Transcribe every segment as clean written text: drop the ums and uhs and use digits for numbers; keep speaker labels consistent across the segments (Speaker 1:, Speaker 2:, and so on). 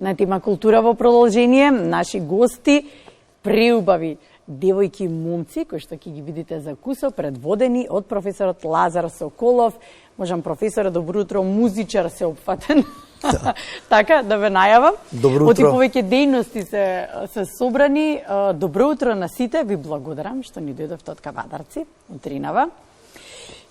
Speaker 1: На тема култура во продолжение, наши гости, преубави девојки и момци, кои што ќе ги видите за кусо, предводени од професорот Лазар Соколов. Можам професорот, добро утро, музичар се опфатен. Да. Така, да ве најавам.
Speaker 2: Добро утро.
Speaker 1: Оти повеќе дејности се собрани. Добро утро на сите, ви благодарам што ни дојдовте од Кавадарци, од Тринава.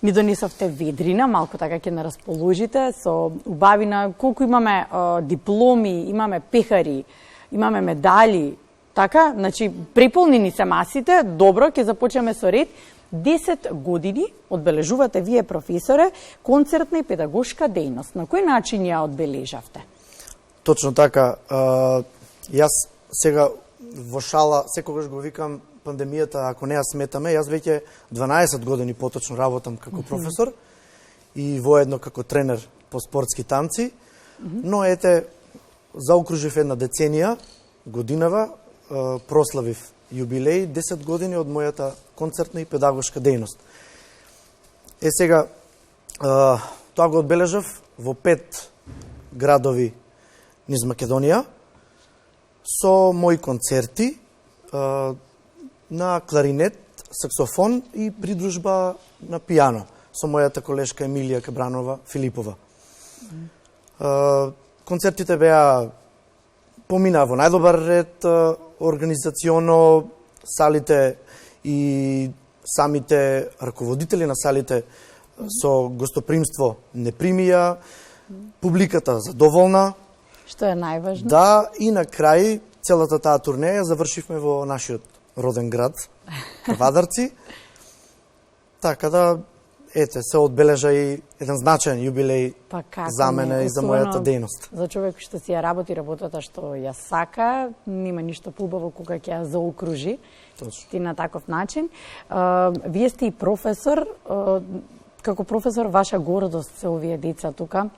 Speaker 1: Ни донесовте ведрина, малку така ќе не расположите, со убавина, колку имаме дипломи, имаме пехари, имаме медали, така, значи преполнени се масите, добро, ќе започнеме со ред. 10 години одбележувате вие, професоре, концертна и педагошка дејност. На кој начин ја одбележавте?
Speaker 2: Точно така. Јас сега во шала секогаш го викам пандемијата, ако не ја сметаме, јас веќе 12 години поточно работам како професор и воедно како тренер по спортски танци, но ете, заокружив една деценија, годинава, прославив јубилеј, 10 години од мојата концертна и педагошка дејност. Сега, тоа го одбележав во 5 градови низ Македонија, со мои концерти на кларинет, саксофон и придружба на пијано, со мојата колешка Емилија Кабранова Филипова. Концертите беа поминаа во најдобар ред, организационо, салите и самите раководители на салите со гостопримство не примија, публиката задоволна.
Speaker 1: Што е најважно?
Speaker 2: Да, и на крај целата таа турнеја завршивме во нашиот роден град, Кавадарци. Така да, ете, се одбележа и еден значаен јубилеј за мене и за мојата дејност.
Speaker 1: За човек што си ја работи работата што ја сака, нема ништо поубаво кога ќе ја заокружи. Точно. Ти на таков начин. Вие сте и професор, како професор ваша гордост се овие деца тука.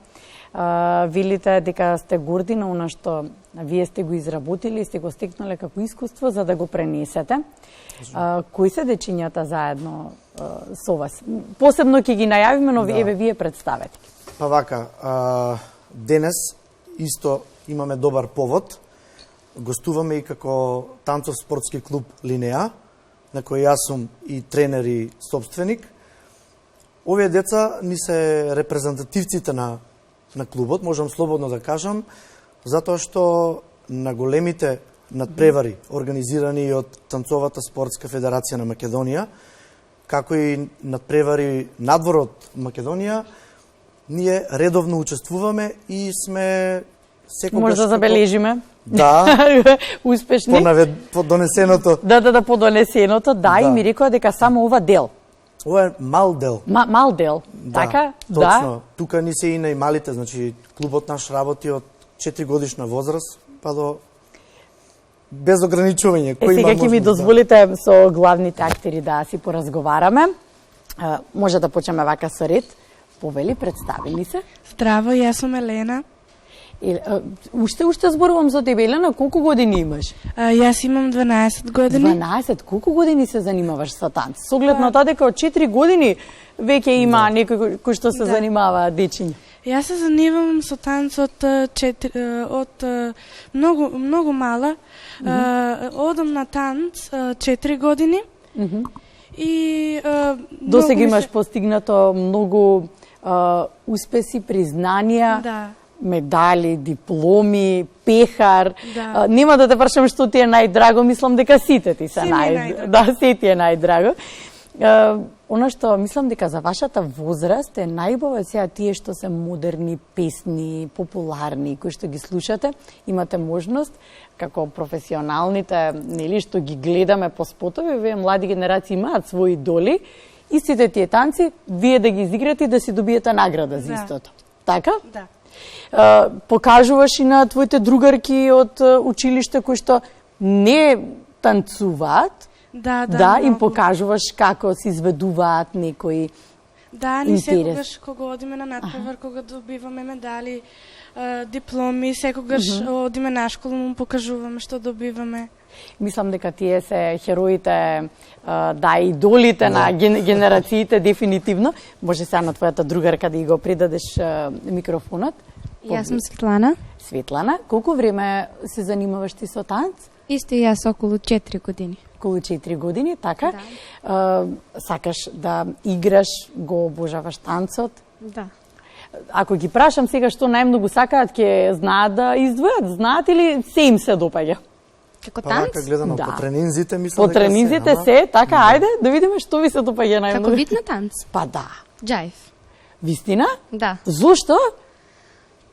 Speaker 1: Велите дека сте горди на она што вие сте го изработили и сте го стекнале како искуство за да го пренесете. Кои се дечињата заедно со вас? Посебно ќе ги најавиме, но еве вие представете.
Speaker 2: Па вака, денес исто имаме добар повод. Гостуваме и како танцов спортски клуб Линеа, на кој јас сум и тренер и собственик. Овие деца ни се репрезентативците на клубот, можам слободно да кажам, затоа што на големите надпревари, организирани од Танцовата спортска федерација на Македонија, како и надпревари надвор од Македонија, ние редовно учествуваме и сме секогаш...
Speaker 1: Може да забележиме.
Speaker 2: Да.
Speaker 1: Успешни.
Speaker 2: По донесеното.
Speaker 1: Да, по донесеното, да, и ми рекоа дека само ова дел.
Speaker 2: Ова е мал дел.
Speaker 1: Мал дел,
Speaker 2: да,
Speaker 1: така?
Speaker 2: Точно.
Speaker 1: Да.
Speaker 2: Тука ни се и најмалите, значи клубот наш работи од 4 годишна возраст па до без ограничување.
Speaker 1: Сега ќе ми дозволите со главните актери да си поразговараме. Може да почнеме вака со ред. Повели, представи ни се.
Speaker 3: Здраво, јас сум Елена.
Speaker 1: Уште зборувам за тебе, Елена, колку години имаш?
Speaker 3: Јас имам 12 години.
Speaker 1: 12? Колку години се занимаваш со танц? Со оглед на тоа дека од 4 години веќе има некој кој што се занимава дечиња.
Speaker 3: Јас се занимавам со танц од многу мала. Одам на танц 4 години. И
Speaker 1: до сега имаш постигнато многу успеси, признанија.
Speaker 3: Да.
Speaker 1: Медали, дипломи, пехар.
Speaker 3: Да.
Speaker 1: Нема да те прашам што ти е најдраго, мислам дека сите ти се
Speaker 3: Да,
Speaker 1: се ти е најдраго. Она што мислам дека за вашата возраст е најубаво сега тие што се модерни песни, популарни, кои што ги слушате, имате можност како професионалните, нели, што ги гледаме по спотови, вие млади генерации имаат своји идоли, истите тие танци, вие да ги изиграте и да си добиете награда за истото. Така?
Speaker 3: Да.
Speaker 1: Покажуваш и на твоите другарки од училиште кои што не танцуваат, да им покажуваш како се изведуваат некои
Speaker 3: Да, ни секогаш кога одиме на надпревар, кога добиваме медали, дипломи, секогаш одиме на школа, му покажуваме што добиваме.
Speaker 1: Мислам дека тие се хероите, да, идолите на генерациите, дефинитивно. Може сега на твојата другарка да ја го предадеш микрофонот.
Speaker 4: Јас сум Светлана.
Speaker 1: Светлана, колку време се занимаваш ти со танц?
Speaker 4: Исто и јас околу 4 години.
Speaker 1: Околу 4 години, така?
Speaker 4: Да.
Speaker 1: Сакаш да играш, го обожаваш танцот?
Speaker 4: Да.
Speaker 1: Ако ги прашам сега што најмногу сакаат, ќе знаат да издвојат, знаат или се им се допаѓа?
Speaker 4: Како
Speaker 2: Па
Speaker 4: танц?
Speaker 2: вака гледано
Speaker 1: Да.
Speaker 2: по тренинзите, мислам
Speaker 1: По тренинзите се, така, ајде да видиме што ви се допаѓа најмногу.
Speaker 4: Како вид на танц?
Speaker 1: Па да.
Speaker 4: Джајв.
Speaker 1: Вистина?
Speaker 4: Да.
Speaker 1: Зошто?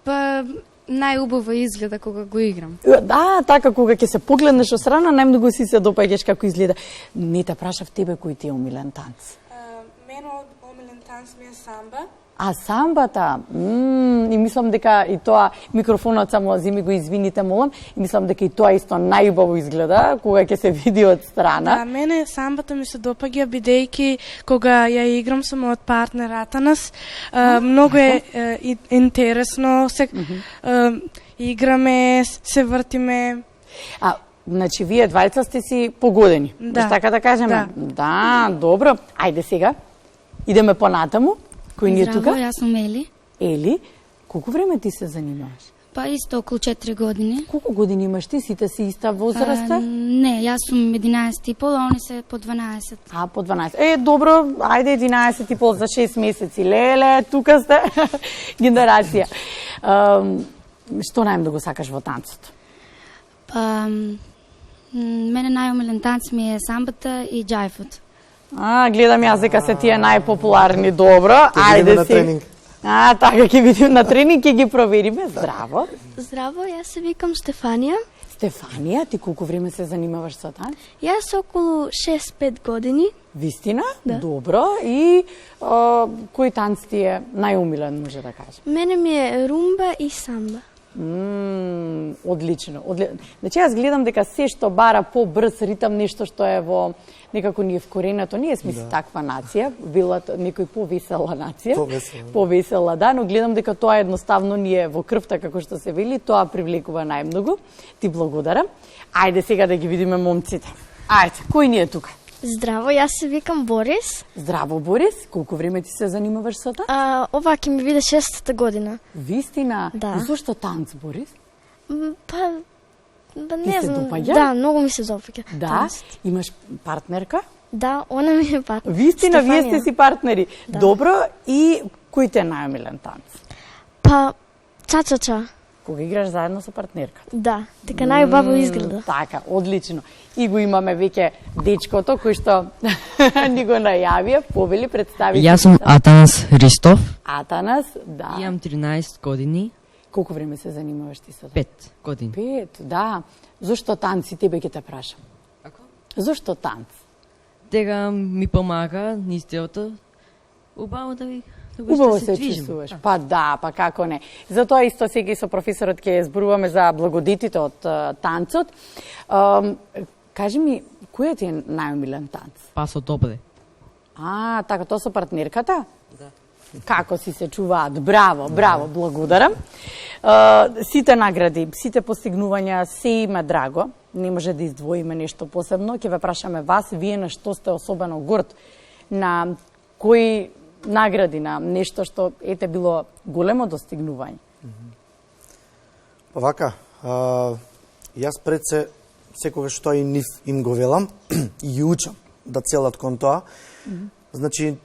Speaker 4: Па најубаво изгледа кога го играм.
Speaker 1: Да, така, кога ќе се погледнеш од страна, најмногу си се допаѓаш како изгледа. Не те прашав тебе кој ти е омилен танц.
Speaker 3: Мене омилен танц ми е самба.
Speaker 1: А самбата, и мислам дека и тоа, микрофонот само зими го извините, молам, и мислам дека и тоа исто најубаво изгледа, кога ќе се види од страна.
Speaker 3: Да, мене самбата ми се допаѓа, бидејќи кога ја играм со мојот партнер Атанас, многу е интересно, играме, се вртиме.
Speaker 1: А, значи, вие двајца сте си погодени,
Speaker 3: Да.
Speaker 1: така да кажеме? Да, добро. Ајде сега, идеме понатаму. Кој ни е тука?
Speaker 5: Здраво, јас сум Ели.
Speaker 1: Ели, колку време ти се занимаваш?
Speaker 5: Па исто околу 4 години.
Speaker 1: Колку години имаш ти? Сите си иста возраста?
Speaker 5: Не, јас сум 11 и пол, а они се по 12.
Speaker 1: А, по 12. Добро, ајде 11 и пол за 6 месеци. Леле, тука сте генерација. Што најмногу сакаш во танцот?
Speaker 5: Па, мене најомилен танц ми е самбата и џајфот.
Speaker 1: Гледам јас дека се тие најпопуларни. Добро,
Speaker 2: Ќе видиме
Speaker 1: ајде
Speaker 2: на
Speaker 1: си.
Speaker 2: тренинг.
Speaker 1: Така ќе видиме на тренинг, ќе ги провериме. Здраво.
Speaker 6: Здраво, јас се викам Стефанија.
Speaker 1: Стефанија, ти колку време се занимаваш со танц?
Speaker 6: Јас околу 6-5 години.
Speaker 1: Вистина?
Speaker 6: Да.
Speaker 1: Добро. И кој танц ти е најумилен, може да кажем?
Speaker 6: Мене ми е румба и самба.
Speaker 1: Одлично. Значи, јас гледам дека се што бара побрз ритам, нешто што е во некако ни е вкоренето. Ние сме си таква нација, билат некој повесела нација. Повесела, да, но гледам дека тоа едноставно ни е во крвта, како што се вели, тоа привлекува најмногу. Ти благодарам. Ајде сега да ги видиме момците. Ајде, кој ни е тука?
Speaker 6: Здраво, јас се викам Борис.
Speaker 1: Здраво, Борис. Колку време ти се занимаваш со танц?
Speaker 6: Ова ќе ми биде 6-та година.
Speaker 1: Вистина?
Speaker 6: Да.
Speaker 1: И зошто танц, Борис?
Speaker 6: Па
Speaker 1: Ти
Speaker 6: не
Speaker 1: се
Speaker 6: знам.
Speaker 1: допаѓа?
Speaker 6: Да, многу ми се допаѓа.
Speaker 1: Да?
Speaker 6: танцот.
Speaker 1: Имаш партнерка?
Speaker 6: Да, она ми е партнер.
Speaker 1: Вистина, вие
Speaker 6: Стефанија.
Speaker 1: сте си партнери. Да. Добро, и кој те е најомилен танц?
Speaker 6: Па ча-ча-ча.
Speaker 1: Кога играш заедно со партнерка.
Speaker 6: Да, дека најубаво изгледа.
Speaker 1: Така, одлично. И го имаме веќе дечкото кој што ни го најавија, повели, представи.
Speaker 7: Јас сум Атанас Ристов.
Speaker 1: Атанас, да.
Speaker 7: Имам 13 години,
Speaker 1: Колку време се занимаваш ти со
Speaker 7: 5 години.
Speaker 1: 5, да. Зошто танци, тебе ќе те прашам?
Speaker 7: Ако?
Speaker 1: Зошто танц?
Speaker 7: Дека ми помага низ делото. Убаво да ви
Speaker 1: Убаво се чувствуваш. Па да, па како не. Затоа исто сега и со професорот ќе зборуваме за благодетите од танцот. Кажи ми, кој ти е најомилен танц?
Speaker 7: Пасо добре.
Speaker 1: Така, тоа со партнерката? Да. Како си се чуваат? Браво, браво, благодарам. Сите награди, сите постигнувања, се има драго. Не може да издвоиме нешто посебно. Ќе ве прашаме вас, вие на што сте особено горд? На кои награди, на нешто што ете било големо достигнување?
Speaker 2: Па вака, јас пред се секогаш што и нив им го велам и ги учам да целат кон тоа. Значи,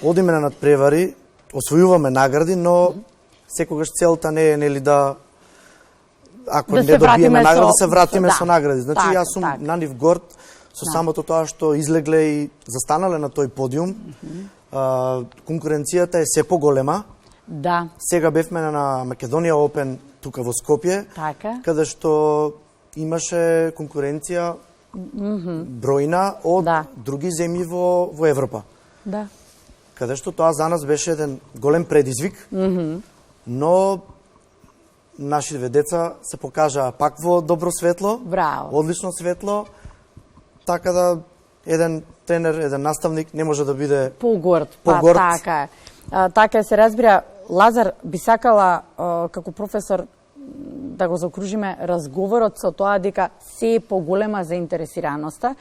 Speaker 2: одиме на надпревари, освојуваме награди, но секогаш целта не е нели да ако
Speaker 1: Да
Speaker 2: не
Speaker 1: се
Speaker 2: добиеме
Speaker 1: вратиме
Speaker 2: награди,
Speaker 1: со-
Speaker 2: се вратиме
Speaker 1: да.
Speaker 2: со награди. Значи,
Speaker 1: Така,
Speaker 2: јас сум
Speaker 1: така.
Speaker 2: на нив горд со самото тоа што излегле и застанале на тој подиум. Конкуренцијата е се поголема.
Speaker 1: Да,
Speaker 2: Сега бевме на Македонија Опен тука во Скопје,
Speaker 1: така.
Speaker 2: каде што имаше конкуренција бројна од
Speaker 1: Да.
Speaker 2: други земји во Европа.
Speaker 1: Да.
Speaker 2: Каде што тоа за нас беше еден голем предизвик, но нашите деца се покажаа пак во добро светло,
Speaker 1: Браво.
Speaker 2: одлично светло, така да еден тренер, еден наставник не може да биде
Speaker 1: Погорд,
Speaker 2: Погорд.
Speaker 1: така е. Така е, се разбира. Лазар, би сакала како професор да го заокружиме разговорот со тоа дека се е поголема заинтересираноста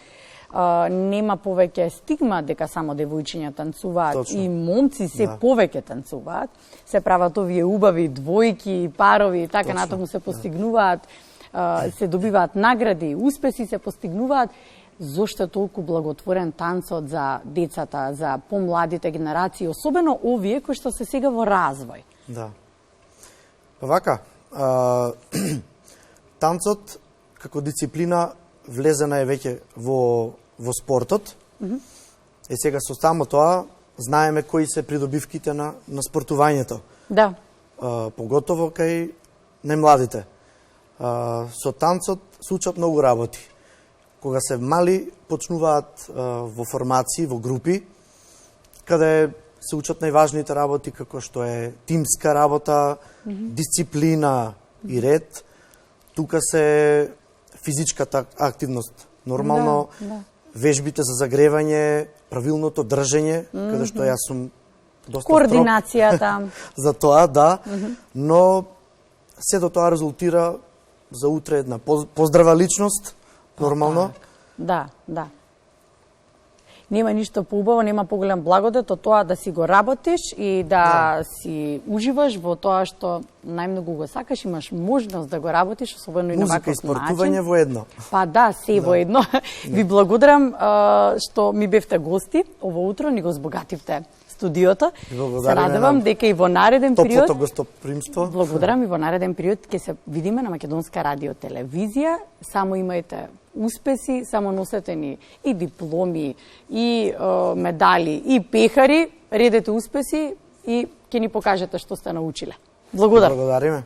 Speaker 1: нема повеќе стигма дека само девојчиња танцуваат.
Speaker 2: Точно.
Speaker 1: И момци се повеќе танцуваат, се прават овие убави двојки, парови и така натаму се постигнуваат, се добиваат награди, успеси се постигнуваат. Зошто е толку благотворен танцот за децата, за помладите генерации, особено овие кои што се сега во развој?
Speaker 2: Да. Па вака, танцот како дисциплина влезена е веќе во спортот. И сега со само тоа знаеме кои се придобивките на спортувањето.
Speaker 1: Да.
Speaker 2: Поготово кај најмладите. Со танцот се учат многу работи. Кога се мали, почнуваат во формации, во групи, каде се учат најважните работи, како што е тимска работа, дисциплина и ред. Тука се физичката активност. Нормално, вежбите за загревање, правилното држење, каде што јас сум доста
Speaker 1: координацијата.
Speaker 2: За тоа, да, но сето тоа резултира за утре една поздрава личност, нормално.
Speaker 1: Да, да. Нема ништо поубаво, нема поголем благодет од тоа да си го работиш и да си уживаш во тоа што најмногу го сакаш, имаш можност да го работиш, особено и на ваков начин.
Speaker 2: Музика и спортување во едно.
Speaker 1: Па да, се во едно. Ви благодарам што ми бевте гости ово утро, ни го збогативте студиото. Се радувам дека и во нареден период...
Speaker 2: Топлото гостопримство.
Speaker 1: Благодарам и во нареден период ќе се видиме на Македонска радио телевизија. Само имајте успеси, само носете ни и дипломи, и медали, и пехари, редете успеси и ќе ни покажете што сте научиле. Благодарам.
Speaker 2: Благодариме.